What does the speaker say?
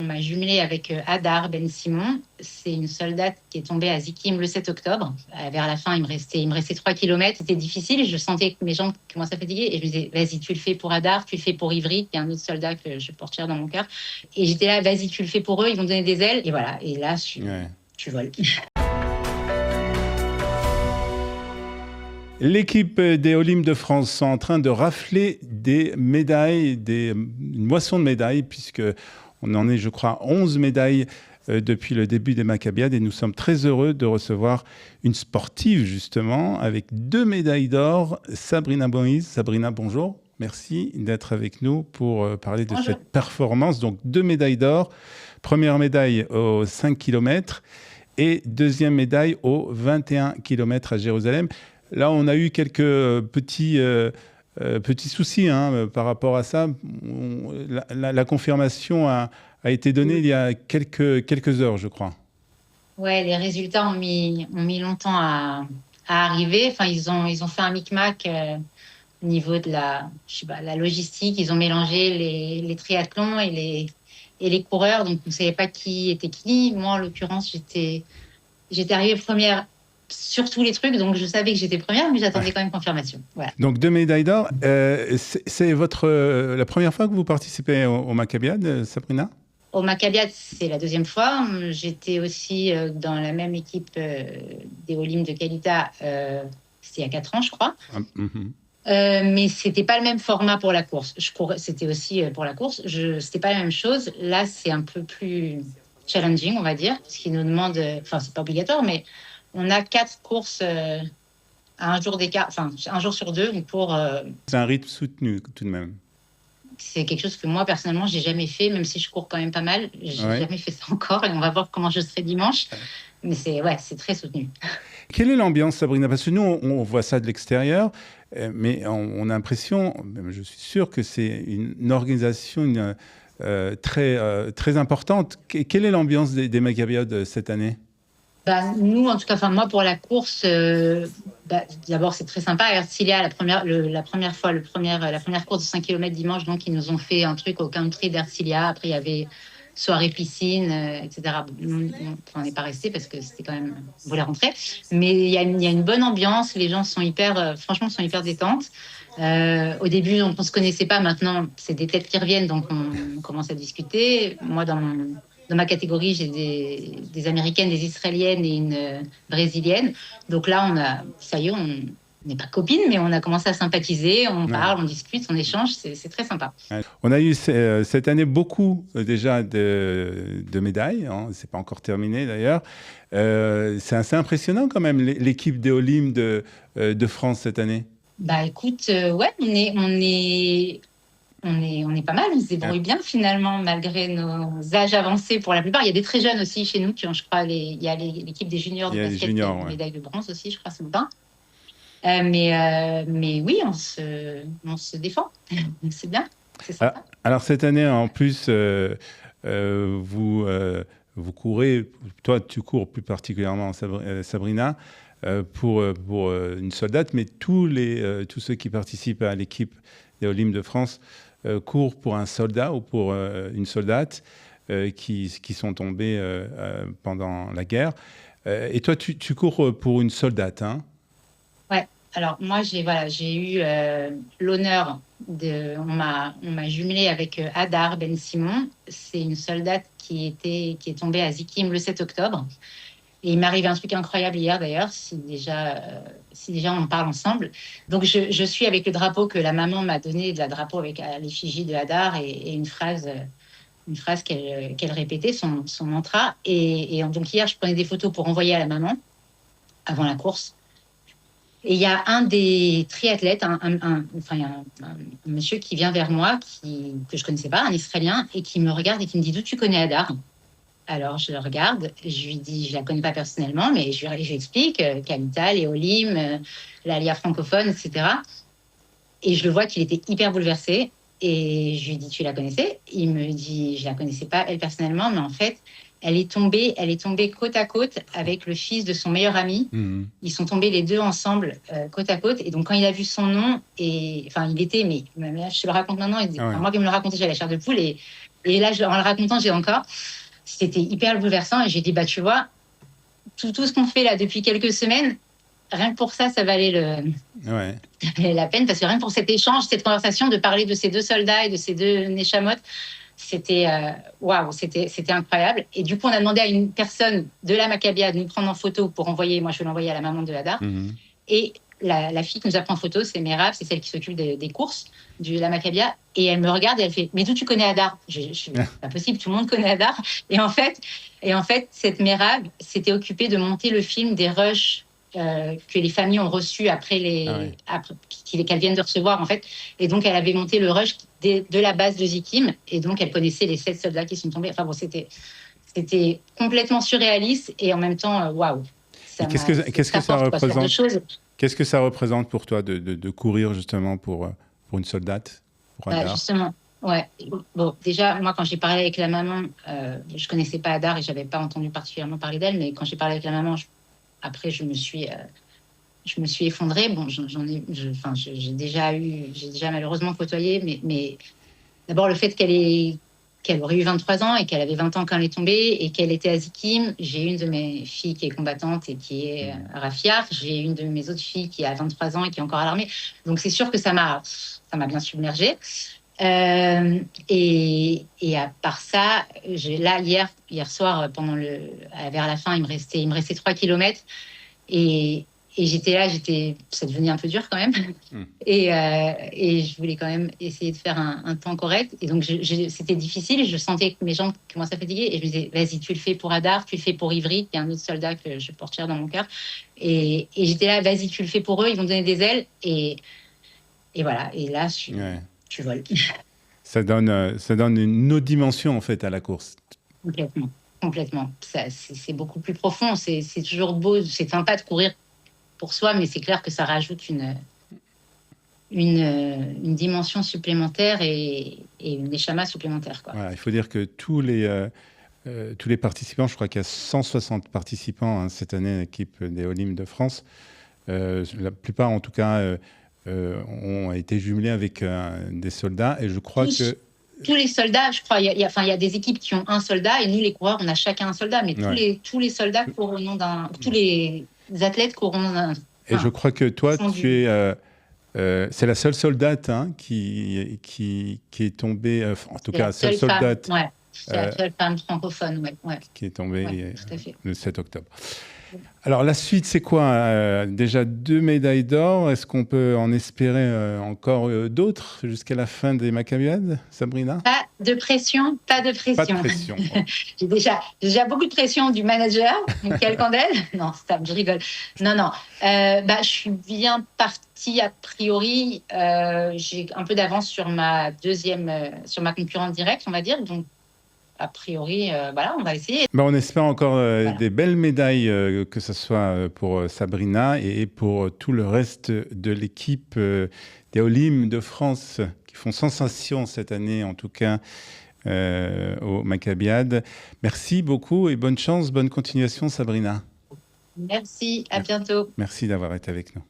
m'a jumelée avec Hadar Ben Simon. C'est une soldate qui est tombée à Zikim le 7 octobre. Vers la fin, il me restait 3 kilomètres. C'était difficile. Je sentais que mes jambes commençaient à fatiguer. Et je me disais, vas-y, tu le fais pour Hadar, tu le fais pour Ivry, qui est un autre soldat que je porte cher dans mon cœur. Et j'étais là, vas-y, tu le fais pour eux, ils vont donner des ailes. Et voilà. Et là, tu voles. L'équipe des Olympiques de France sont en train de rafler des médailles, une moisson de médailles, puisqu'on en est, je crois, 11 médailles depuis le début des Maccabiades. Et nous sommes très heureux de recevoir une sportive, justement, avec 2 médailles d'or, Sabrina Moïse. Sabrina, bonjour. Merci d'être avec nous pour parler de cette performance. Donc, 2 médailles d'or. Première médaille aux 5 km et deuxième médaille aux 21 km à Jérusalem. Là, on a eu quelques petits soucis par rapport à ça. La confirmation a été donnée il y a quelques heures, je crois. Ouais, les résultats ont mis longtemps à arriver. Enfin, ils ont fait un micmac au niveau de la logistique. Ils ont mélangé les triathlons et les coureurs. Donc, on ne savait pas qui était qui. Moi, en l'occurrence, j'étais arrivée première sur tous les trucs, donc je savais que j'étais première, mais j'attendais quand même confirmation. Voilà. Donc 2 médailles d'or. C'est la première fois que vous participez au Maccabiades, Sabrina ? Au Maccabiades, c'est la 2e fois. J'étais aussi dans la même équipe des Olympiques de Kalita, c'était il y a 4 ans, je crois. Mais c'était pas le même format pour la course. C'était aussi pour la course. C'était pas la même chose. Là, c'est un peu plus challenging, on va dire, parce qu'ils nous demandent, enfin, c'est pas obligatoire, mais on a 4 courses à un jour d'écart, enfin, un jour sur 2 pour. C'est un rythme soutenu, tout de même. C'est quelque chose que moi, personnellement, j'ai jamais fait, même si je cours quand même pas mal. J'ai jamais fait ça encore, et on va voir comment je serai dimanche. Mais c'est très soutenu. Quelle est l'ambiance, Sabrina ? Parce que nous, on voit ça de l'extérieur, mais on a l'impression, je suis sûr que c'est une organisation très importante. Quelle est l'ambiance des Maccabiades cette année ? Nous, en tout cas, moi, pour la course, d'abord, c'est très sympa. Herzliya, la première course de 5 km dimanche, donc, ils nous ont fait un truc au country d'Herzliya. Après, il y avait soirée piscine, etc. On n'est pas resté parce que c'était quand même, on voulait rentrer. Mais il y a une bonne ambiance. Les gens sont franchement, sont hyper détentes. Au début, on ne se connaissait pas. Maintenant, c'est des têtes qui reviennent, donc on commence à discuter. Moi, dans ma catégorie, j'ai des Américaines, des Israéliennes et une Brésilienne. Donc là, ça y est, on n'est pas copines, mais on a commencé à sympathiser, on parle, on discute, on échange, c'est très sympa. On a eu cette année beaucoup déjà de médailles, hein. C'est pas encore terminé d'ailleurs. C'est assez impressionnant quand même, l'équipe des Olympiques de France cette année. Écoute, on est pas mal, on se débrouille bien finalement, malgré nos âges avancés pour la plupart. Il y a des très jeunes aussi chez nous qui ont, je crois, il y a l'équipe des juniors de basket, qui a une médaille de bronze aussi, je crois, c'est Bain. Mais oui, on se défend. C'est bien, c'est sympa. Alors cette année, en plus, vous courez, toi tu cours plus particulièrement, Sabrina, pour une soldate, mais tous ceux qui participent à l'équipe des Olympiques de France courent pour un soldat ou pour une soldate qui sont tombés pendant la guerre. Et toi, tu cours pour une soldate, hein ? Ouais. Alors moi, j'ai eu l'honneur on m'a jumelée avec Hadar Ben Simon. C'est une soldate qui est tombée à Zikim le 7 octobre. Et il m'est arrivé un truc incroyable hier d'ailleurs, si déjà on en parle ensemble. Donc je suis avec le drapeau que la maman m'a donné, de la drapeau avec l'effigie de Hadar et une phrase qu'elle répétait, son mantra. Et donc hier, je prenais des photos pour envoyer à la maman avant la course. Et il y a un des triathlètes, il y a un monsieur qui vient vers moi, que je connaissais pas, un Israélien, et qui me regarde et qui me dit « D'où tu connais Hadar ?» Alors, je le regarde, je lui dis, je la connais pas personnellement, mais je lui explique, Kalita, les Olim, l'Alia francophone, etc. Et je le vois qu'il était hyper bouleversé. Et je lui dis, tu la connaissais ? Il me dit, je la connaissais pas, elle, personnellement, mais en fait, elle est tombée côte à côte avec le fils de son meilleur ami. Mmh. Ils sont tombés les deux ensemble, côte à côte. Et donc, quand il a vu son nom, je te le raconte maintenant, moi qui me le racontais, j'avais la chair de poule. Et Et là, en le racontant, c'était hyper bouleversant. Et j'ai dit, bah, tu vois, tout ce qu'on fait là depuis quelques semaines, rien que pour ça, ça valait Ouais. la peine. Parce que rien que pour cet échange, cette conversation, de parler de ces deux soldats et de ces deux Neshamot, c'était waouh, c'était incroyable. Et du coup, on a demandé à une personne de la Maccabia de nous prendre en photo pour envoyer. Moi, je vais l'envoyer à la maman de Hadar. Et la fille qui nous a pris en photo, c'est Merab, c'est celle qui s'occupe des courses de la Maccabia. Et elle me regarde et elle fait, mais d'où tu connais Hadar? Pas possible, tout le monde connaît Hadar. Et en fait, cette Merab s'était occupée de monter le film des rushs que les familles ont reçus qu'elles viennent de recevoir, en fait. Et donc, elle avait monté le rush de la base de Zikim. Et donc, elle connaissait les 7 soldats qui sont tombés. Enfin bon, c'était complètement surréaliste et en même temps, waouh. Qu'est-ce que ça représente? Qu'est-ce que ça représente pour toi de courir justement pour une soldate, pour Hadar? Justement, ouais. Bon, déjà, moi, quand j'ai parlé avec la maman, je connaissais pas Hadar et j'avais pas entendu particulièrement parler d'elle, mais quand j'ai parlé avec la maman, après, je me suis effondrée. Bon, j'ai déjà malheureusement côtoyé, mais d'abord le fait qu'elle aurait eu 23 ans et qu'elle avait 20 ans quand elle est tombée et qu'elle était à Zikim. J'ai une de mes filles qui est combattante et qui est à Rafiar. J'ai une de mes autres filles qui a 23 ans et qui est encore à l'armée. Donc c'est sûr que ça m'a bien submergée. Et à part ça, là, hier soir, vers la fin, il me restait 3 kilomètres. Et j'étais là, ça devenait un peu dur quand même. Et je voulais quand même essayer de faire un temps correct. Et donc, c'était difficile. Je sentais que mes jambes commençaient à fatiguer. Et je me disais, vas-y, tu le fais pour Hadar, tu le fais pour Ivry, qui est un autre soldat que je porte cher dans mon cœur. Et j'étais là, vas-y, tu le fais pour eux, ils vont donner des ailes. Et voilà. Et là, tu voles. Ça donne une autre dimension, en fait, à la course. Complètement. C'est beaucoup plus profond. C'est toujours beau. C'est sympa de courir pour soi, mais c'est clair que ça rajoute une dimension supplémentaire et une échama supplémentaire, quoi. Voilà, il faut dire que tous les participants, je crois qu'il y a 160 participants cette année à l'équipe des Olim de France, la plupart en tout cas ont été jumelés avec des soldats, et je crois que... Tous les soldats, je crois, il y a des équipes qui ont un soldat, et nous les coureurs, on a chacun un soldat, mais tous les soldats courent au nom tous les athlètes courent au nom d'un... Et je crois que toi, tu es... c'est la seule soldate qui est tombée, en tout cas la seule soldate. Ouais, c'est la seule femme francophone, ouais. Qui est tombée le 7 octobre. Alors la suite, c'est quoi? Déjà 2 médailles d'or. Est-ce qu'on peut en espérer encore d'autres jusqu'à la fin des Maccabiades, Sabrina? Pas de pression. Pas de pression. J'ai déjà beaucoup de pression du manager, Michael Candel. Non, stop, je rigole. Non. Je suis bien partie a priori. J'ai un peu d'avance sur ma concurrente directe, on va dire. Donc, a priori, voilà, on va essayer. On espère encore des belles médailles, que ce soit pour Sabrina et pour tout le reste de l'équipe des Olim de France qui font sensation cette année, en tout cas, au Maccabiades. Merci beaucoup et bonne chance, bonne continuation, Sabrina. Merci, à bientôt. Merci d'avoir été avec nous.